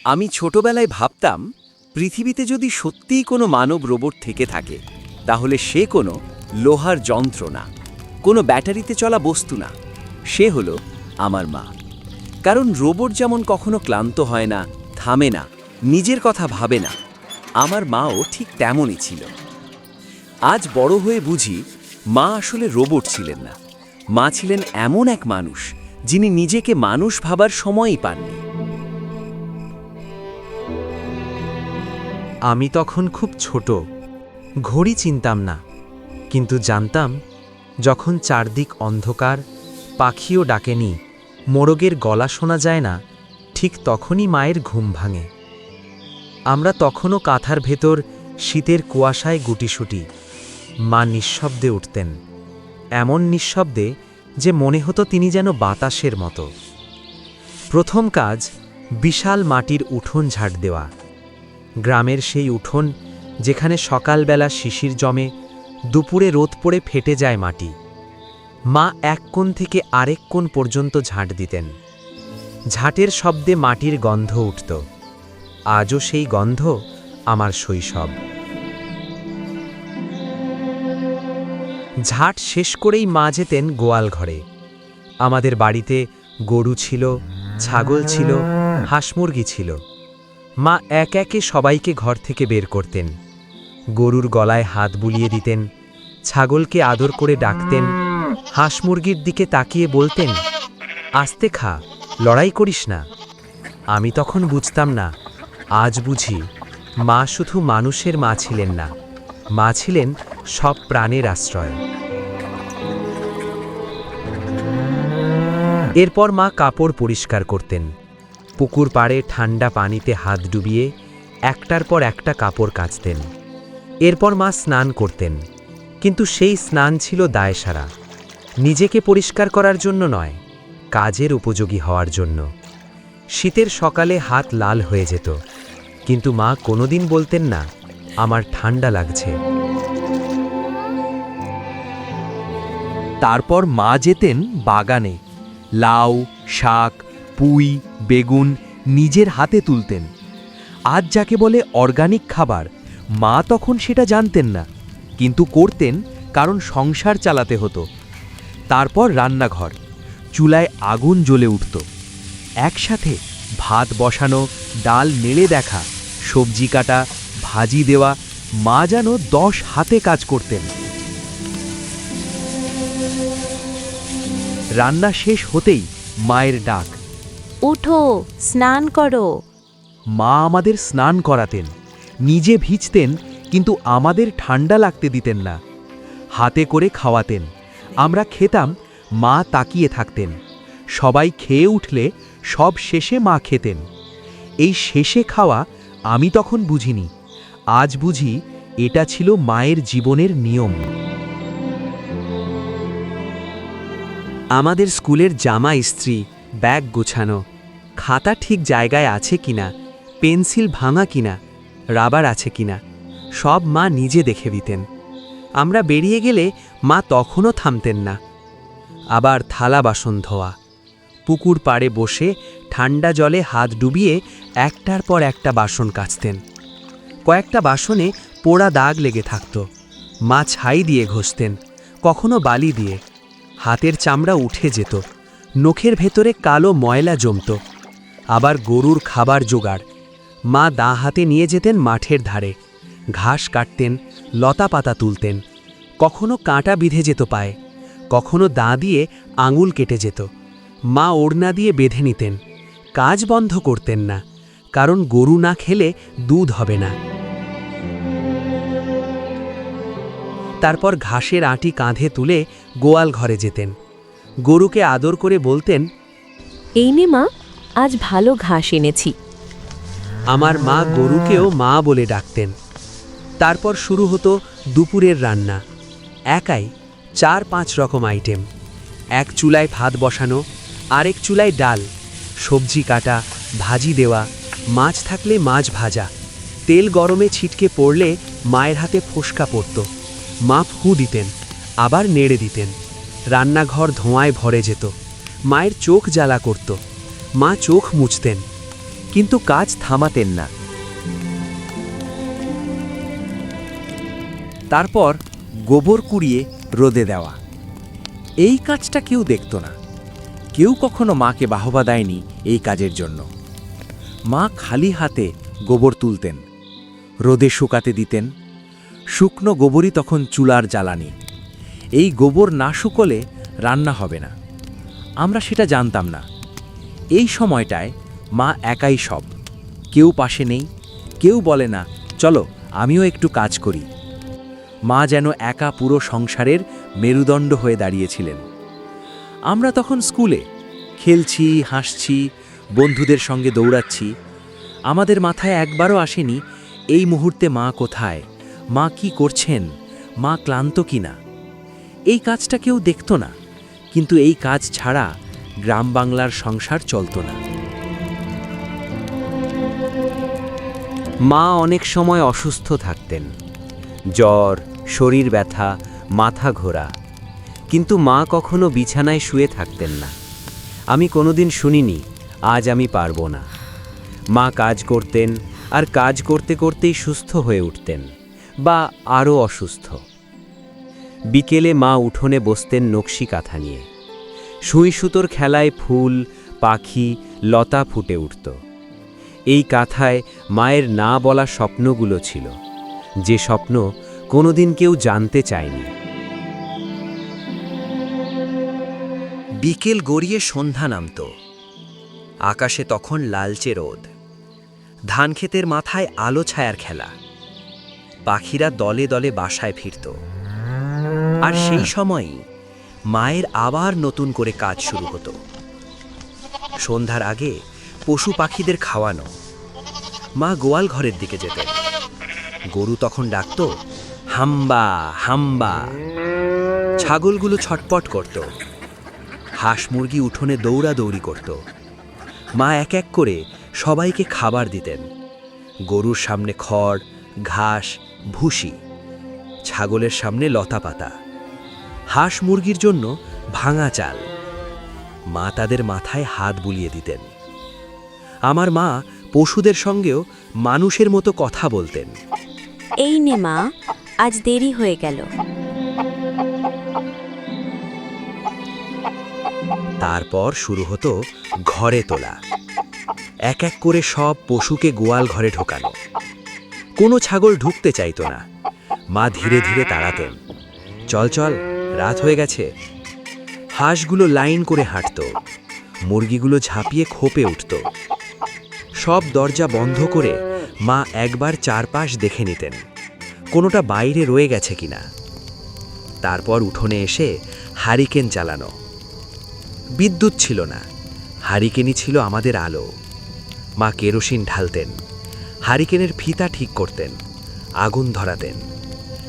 আমি ছোটবেলায় ভাবতাম পৃথিবীতে যদি সত্যিই কোনো মানব রোবট থেকে থাকে তাহলে সে কোনো লোহার যন্ত্র না, কোনো ব্যাটারিতে চলা বস্তু না, সে হলো আমার মা। কারণ রোবট যেমন কখনো ক্লান্ত হয় না, থামে না, নিজের কথা ভাবে না, আমার মাও ঠিক তেমনই ছিল। আজ বড় হয়ে বুঝি মা আসলে রোবট ছিলেন না, মা ছিলেন এমন এক মানুষ যিনি নিজেকে মানুষ ভাবার সময়ই পাননি। আমি তখন খুব ছোট, ঘড়ি চিনতাম না, কিন্তু জানতাম যখন চারদিক অন্ধকার, পাখিও ডাকেনি, মোরগের গলা শোনা যায় না, ঠিক তখনই মায়ের ঘুম ভাঙে। আমরা তখনও কাঁথার ভেতর শীতের কুয়াশায় গুটিসুটি। মা নিঃশব্দে উঠতেন, এমন নিঃশব্দে যে মনে হতো তিনি যেন বাতাসের মতো। প্রথম কাজ বিশাল মাটির উঠোন ঝাড় দেওয়া। গ্রামের সেই উঠোন যেখানে সকালবেলা শিশির জমে, দুপুরে রোদ পড়ে ফেটে যায় মাটি। মা এক কোণ থেকে আরেক কোণ পর্যন্ত ঝাঁট দিতেন। ঝাঁটের শব্দে মাটির গন্ধ উঠত। আজও সেই গন্ধ আমার শৈশব। ঝাঁট শেষ করেই মা যেতেন গোয়াল ঘরে। আমাদের বাড়িতে গরু ছিল, ছাগল ছিল, হাঁস মুরগি ছিল। মা এক একে সবাইকে ঘর থেকে বের করতেন। গরুর গলায় হাত বুলিয়ে দিতেন, ছাগলকে আদর করে ডাকতেন, হাঁস মুরগির দিকে তাকিয়ে বলতেন, আস্তে খা, লড়াই করিস না। আমি তখন বুঝতাম না, আজ বুঝি মা শুধু মানুষের মা ছিলেন না, মা ছিলেন সব প্রাণের আশ্রয়। এরপর মা কাপড় পরিষ্কার করতেন। পুকুর পাড়ে ঠান্ডা পানিতে হাত ডুবিয়ে একটার পর একটা কাপড় কাচতেন। এরপর মা স্নান করতেন, কিন্তু সেই স্নান ছিল দায়সারা। নিজেকে পরিষ্কার করার জন্য নয়, কাজের উপযোগী হওয়ার জন্য। শীতের সকালে হাত লাল হয়ে যেত, কিন্তু মা কোনোদিন বলতেন না, আমার ঠান্ডা লাগছে। তারপর মা যেতেন বাগানে, লাউ, শাক, পুঁই, বেগুন নিজের হাতে তুলতেন। আজ যাকে বলে অর্গানিক খাবার, মা তখন সেটা জানতেন না, কিন্তু করতেন কারণ সংসার চালাতে হতো। তারপর রান্নাঘর, চুলায় আগুন জ্বলে উঠত। একসাথে ভাত বসানো, ডাল নেড়ে দেখা, সবজি কাটা, ভাজি দেওয়া, মা যেন 10 হাতে কাজ করতেন। রান্না শেষ হতেই মায়ের ডাক, উঠো, স্নান করো। মা আমাদের স্নান করাতেন, নিজে ভিজতেন, কিন্তু আমাদের ঠান্ডা লাগতে দিতেন না। হাতে করে খাওয়াতেন, আমরা খেতাম, মা তাকিয়ে থাকতেন। সবাই খেয়ে উঠলে সব শেষে মা খেতেন। এই শেষে খাওয়া আমি তখন বুঝিনি, আজ বুঝি এটা ছিল মায়ের জীবনের নিয়ম। আমাদের স্কুলের জামা ইস্ত্রি, ব্যাগ গোছানো, খাতা ঠিক জায়গায় আছে কিনা, পেন্সিল ভাঙা কিনা, রাবার আছে কিনা, সব মা নিজে দেখে দিতেন। আমরা বেরিয়ে গেলে মা তখনও থামতেন না। আবার থালা বাসন ধোয়া, পুকুর পাড়ে বসে ঠান্ডা জলে হাত ডুবিয়ে একটার পর একটা বাসন কাচতেন। কয়েকটা বাসনে পোড়া দাগ লেগে থাকত, মা ছাই দিয়ে ঘষতেন, কখনো বালি দিয়ে। হাতের চামড়া উঠে যেত, নখের ভেতরে কালো ময়লা জমত। আবার গরুর খাবার জোগাড়, মা দা হাতে নিয়ে যেতেন মাঠের ধারে, ঘাস কাটতেন, লতা পাতা তুলতেন। কখনো কাঁটা বিঁধে যেত পায়ে, কখনো দা দিয়ে আঙুল কেটে যেত। মা ওড়না দিয়ে বেঁধে নিতেন, কাজ বন্ধ করতেন না, কারণ গরু না খেলে দুধ হবে না। তারপর ঘাসের আঁটি কাঁধে তুলে গোয়াল ঘরে যেতেন, গরুকে আদর করে বলতেন, এই নে মা, আজ ভালো ঘাস এনেছি। আমার মা গরুকেও মা বলে ডাকতেন। তারপর শুরু হতো দুপুরের রান্না, একাই 4-5 রকম আইটেম। এক চুলায় ভাত বসানো, আরেক চুলায় ডাল, সবজি কাটা, ভাজি দেওয়া, মাছ থাকলে মাছ ভাজা। তেল গরমে ছিটকে পড়লে মায়ের হাতে ফোসকা পড়ত, মা ফু দিতেন, আবার নেড়ে দিতেন। রান্নাঘর ধোঁয়ায় ভরে যেত, মায়ের চোখ জ্বালা করত, মা চোখ মুছতেন। কিন্তু কাজ থামাতেন না। তারপর গোবর কুড়িয়ে রোদে দেওয়া। এই কাজটা কেউ দেখত না। কেউ কখনো মাকে বাহবা দেয়নি এই কাজের জন্য। মা খালি হাতে গোবর তুলতেন, রোদে শুকাতে দিতেন। শুকনো গোবরই তখন চুলার জ্বালানি। এই গোবর না শুকোলে রান্না হবে না। আমরা সেটা জানতাম না। এই সময়টায় মা একাই সব। কেউ পাশে নেই, কেউ বলে না চলো আমিও একটু কাজ করি। মা যেন একা পুরো সংসারের মেরুদণ্ড হয়ে দাঁড়িয়েছিলেন। আমরা তখন স্কুলে খেলছি, হাসছি, বন্ধুদের সঙ্গে দৌড়াচ্ছি। আমাদের মাথায় একবারও আসেনি এই মুহূর্তে মা কোথায়, মা কি করছেন, মা ক্লান্ত কিনা। এই কাজটা কেউ দেখত না, কিন্তু এই কাজ ছাড়া গ্রাম বাংলার সংসার চলত না। মা অনেক সময় অসুস্থ থাকতেন, জ্বর, শরীর ব্যথা, মাথা ঘোরা, কিন্তু মা কখনো বিছানায় শুয়ে থাকতেন না। আমি কোনোদিন শুনিনি আজ আমি পারবো না। মা কাজ করতেন, আর কাজ করতে করতেই সুস্থ হয়ে উঠতেন বা আরও অসুস্থ। বিকেলে মা উঠোনে বসতেন নকশি কাঁথা নিয়ে। সুই সুতোর খেলায় ফুল, পাখি, লতা ফুটে উঠত। এই কাঁথায় মায়ের না বলা স্বপ্নগুলো ছিল, যে স্বপ্ন কোনোদিন কেউ জানতে চায়নি। বিকেল গড়িয়ে সন্ধ্যা নামত। আকাশে তখন লালচে রোদ। ধানক্ষেতের মাথায় আলো ছায়ার খেলা। পাখিরা দলে দলে বাসায় ফিরত। আর সেই সময়ই মায়ের আবার নতুন করে কাজ শুরু হতো। সন্ধ্যার আগে পশু পাখিদের খাওয়ানো। মা গোয়াল ঘরের দিকে যেতেন। গরু তখন ডাকত হাম্বা হাম্বা। ছাগলগুলো ছটপট করত। হাঁস মুরগি উঠোনে দৌড়াদৌড়ি করত। মা এক এক করে সবাইকে খাবার দিতেন। গরুর সামনে খড়, ঘাস, ভুসি, ছাগলের সামনে লতাপাতা, হাঁস মুরগির জন্য ভাঙা চাল। মা তাদের মাথায় হাত বুলিয়ে দিতেন। আমার মা পশুদের সঙ্গেও মানুষের মতো কথা বলতেন। এই নে মা, আজ দেরি হয়ে গেল। তারপর শুরু হতো ঘরে তোলা। এক এক করে সব পশুকে গোয়াল ঘরে ঢোকানো। কোনো ছাগল ঢুকতে চাইতো না। মা ধীরে ধীরে তাড়াতেন, চল চল, রাত হয়ে গেছে। হাঁসগুলো লাইন করে হাঁটত। মুরগিগুলো ঝাঁপিয়ে খোপে উঠত। সব দরজা বন্ধ করে মা একবার চারপাশ দেখে নিতেন, কোনোটা বাইরে রয়ে গেছে কিনা। তারপর উঠোনে এসে হারিকেন চালানো। বিদ্যুৎ ছিল না, হারিকেনই ছিল আমাদের আলো। মা কেরোসিন ঢালতেন, হারিকেনের ফিতা ঠিক করতেন, আগুন ধরাতেন।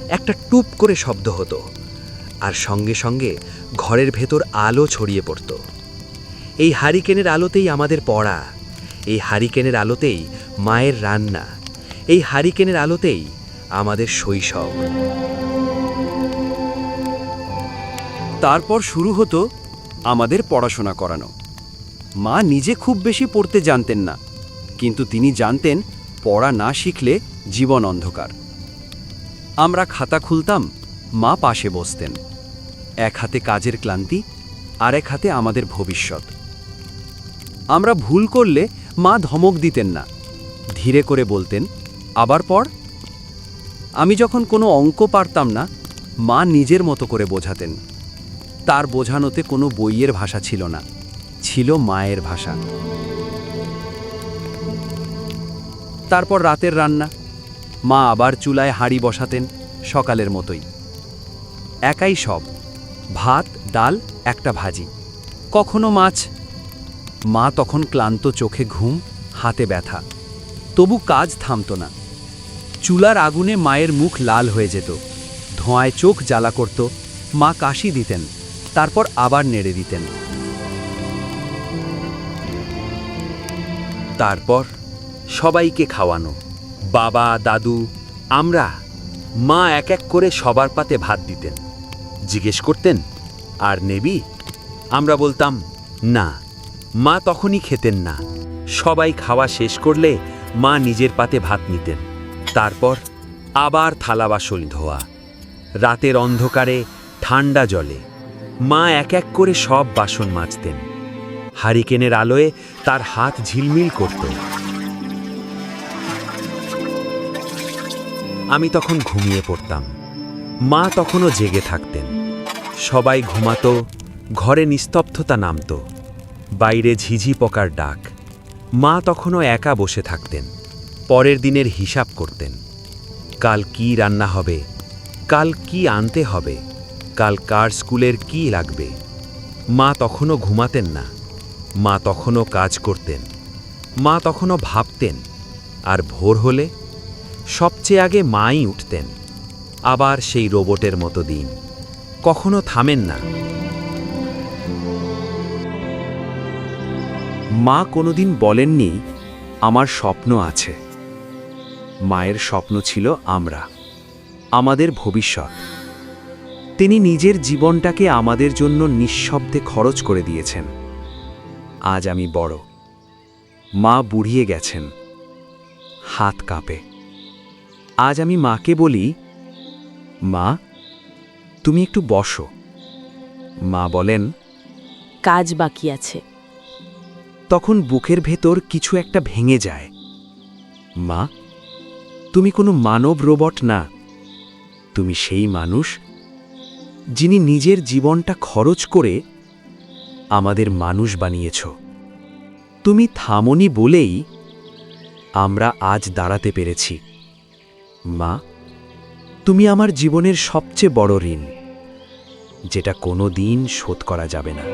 একটা টুপ করে শব্দ হতো, আর সঙ্গে সঙ্গে ঘরের ভেতর আলো ছড়িয়ে পড়ত। এই হারিকেনের আলোতেই আমাদের পড়া, এই হারিকেনের আলোতেই মায়ের রান্না, এই হারিকেনের আলোতেই আমাদের শৈশব। তারপর শুরু হতো আমাদের পড়াশোনা করানো। মা নিজে খুব বেশি পড়তে জানতেন না, কিন্তু তিনি জানতেন পড়া না শিখলে জীবন অন্ধকার। আমরা খাতা খুলতাম, মা পাশে বসতেন। এক হাতে কাজের ক্লান্তি, আর এক হাতে আমাদের ভবিষ্যৎ। আমরা ভুল করলে মা ধমক দিতেন না, ধীরে করে বলতেন আবার পড়। আমি যখন কোনো অঙ্ক পারতাম না, মা নিজের মতো করে বোঝাতেন। তার বোঝানোতে কোনো বইয়ের ভাষা ছিল না, ছিল মায়ের ভাষা। তারপর রাতের রান্না। মা আবার চুলায় হাঁড়ি বসাতেন, সকালের মতোই। একাই সব, ভাত, ডাল, একটা ভাজি, কখনো মাছ। মা তখন ক্লান্ত, চোখে ঘুম, হাতে ব্যথা, তবু কাজ থামত না। চুলার আগুনে মায়ের মুখ লাল হয়ে যেত, ধোঁয়ায় চোখ জ্বালা করত। মা কাশি দিতেন, তারপর আবার নেড়ে দিতেন। তারপর সবাইকে খাওয়ানো, বাবা, দাদু, আমরা। মা এক এক করে সবার পাতে ভাত দিতেন। জিজ্ঞেস করতেন আর নেবি? আমরা বলতাম না। মা তখনই খেতেন না, সবাই খাওয়া শেষ করলে মা নিজের পাতে ভাত নিতেন। তারপর আবার থালা বাসন ধোয়া। রাতের অন্ধকারে ঠান্ডা জলে মা এক এক করে সব বাসন মাজতেন। হারিকেনের আলোয় তার হাত ঝিলমিল করত। আমি তখন ঘুমিয়ে পড়তাম, মা তখনও জেগে থাকতেন। সবাই ঘুমাতো, ঘরে নিস্তব্ধতা নামত, বাইরে ঝিঝি পোকার ডাক। মা তখনও একা বসে থাকতেন, পরের দিনের হিসাব করতেন। কাল কি রান্না হবে, কাল কি আনতে হবে, কাল কার স্কুলের কি লাগবে। মা তখনও ঘুমাতেন না, মা তখনও কাজ করতেন, মা তখনও ভাবতেন। আর ভোর হলে সবচেয়ে আগে মাই উঠতেন। আবার সেই রোবটের মতো দিন, কখনো থামেন না। মা কোনোদিন বলেননি আমার স্বপ্ন আছে। মায়ের স্বপ্ন ছিল আমরা, আমাদের ভবিষ্যৎ। তিনি নিজের জীবনটাকে আমাদের জন্য নিঃশব্দে খরচ করে দিয়েছেন। আজ আমি বড়, মা বুড়িয়ে গেছেন, হাত কাঁপে। আজ আমি মাকে বলি, মা তুমি একটু বসো। মা বলেন, কাজ বাকি আছে। তখন বুকের ভেতর কিছু একটা ভেঙে যায়। মা তুমি কোনো মানব রোবট না, তুমি সেই মানুষ যিনি নিজের জীবনটা খরচ করে আমাদের মানুষ বানিয়েছ। তুমি থামনি বলেই আমরা আজ দাঁড়াতে পেরেছি। মা তুমি আমার জীবনের সবচেয়ে বড় ঋণ, যেটা কোনো দিন শোধ করা যাবে না।